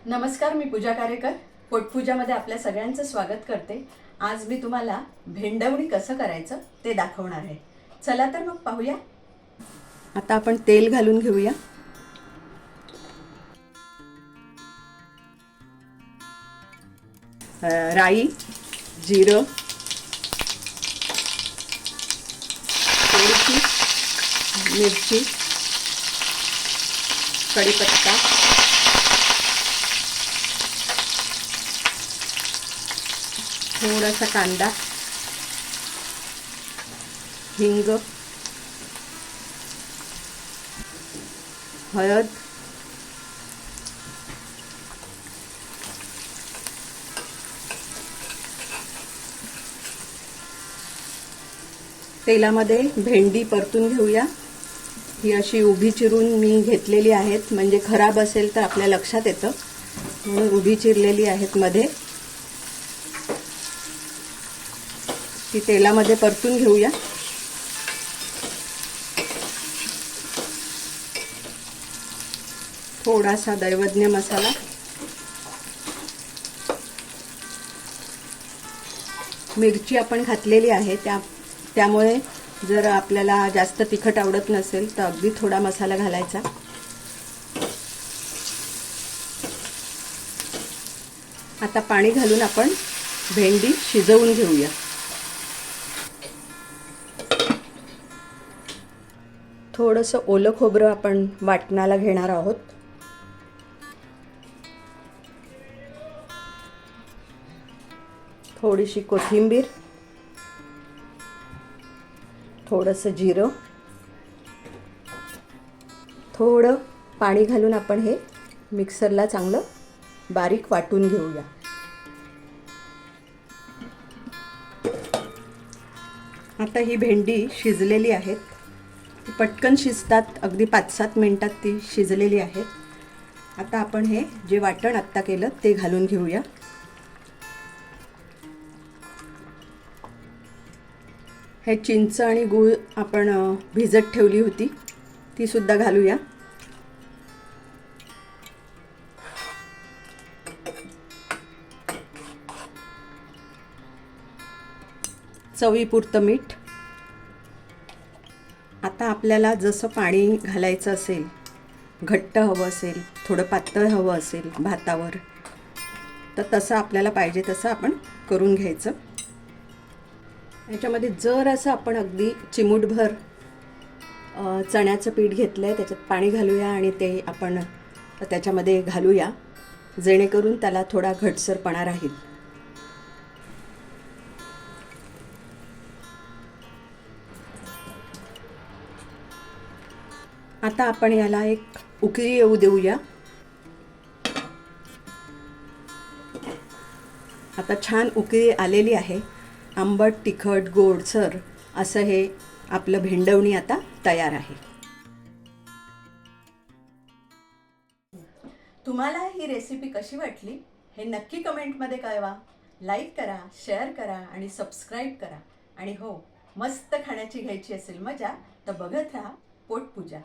नमस्कार, मी पूजा कारेकर. पोटपूजामध्ये आपल्या सगळ्यांचं स्वागत करते. आज मी तुम्हाला भेंडवणी कसं करायचं ते दाखवणार आहे. चला तर मग पाहूया. आता आपण तेल घालून घेऊया. राई, जिरं, थोडीशी मिरची, कढीपत्ता, थोडासा कांदा, हिंग, हळद, तेलामध्ये भेंडी परतून घेऊया. ही अशी उभी चिरून मी घेतलेली आहेत, म्हणजे खराब असेल तर आपल्या लक्षात येतं म्हणून उभी चिरलेली आहेत. मध्ये ती तेलामध्ये परतून घेऊया. थोडासा दैवज्ञ मसाला, मिरची आपण घातलेली आहे त्यामुळे जर आपल्याला जास्त तिखट आवडत नसेल तर अगदी थोडा मसाला घालायचा. आता पाणी घालून आपण भेंडी शिजवून घेऊया. थोडंसं ओलं खोबरं आपण वाटणाला घेणार आहोत. थोडीशी कोथिंबीर, थोडंसं जिरं, थोडं पाणी घालून आपण हे मिक्सरला चांगलं बारीक वाटून घेऊया. आता ही भेंडी शिजलेली आहेत. पटकन शिजतात, अगदी 5-7 मिनिटात ती शिजलेली आहेत. आता आपण हे जे वाटण आत्ता केलं ते घालून घेऊया. हे चिंच आणि गूळ आपण भिजत ठेवली होती ती सुद्धा घालूया. चवीपुरतं मीठ. आता आपल्याला जसं पाणी घालायचं असेल, घट्ट हवं असेल, थोडं पातळ हवं असेल भातावर, तर तसं आपल्याला पाहिजे तसं आपण करून घ्यायचं. याच्यामध्ये जर असं आपण अगदी चिमूटभर चण्याचं पीठ घेतलं आहे, त्याच्यात पाणी घालूया आणि ते आपण त्याच्यामध्ये घालूया, जेणेकरून त्याला थोडा घटसरपणा राहील. आता आपण याला एक उकळी येऊ देऊया. आता छान उकळी आलेली आहे. आंबट, तिखट, गोडसर असं हे आपलं भेंडवणी आता तयार आहे. तुम्हाला ही रेसिपी कशी वाटली हे नक्की कमेंटमध्ये कळवा. लाईक करा, शेअर करा आणि सबस्क्राईब करा. आणि हो, मस्त खाण्याची घ्यायची असेल मजा तर बघत राहा पोटपूजा.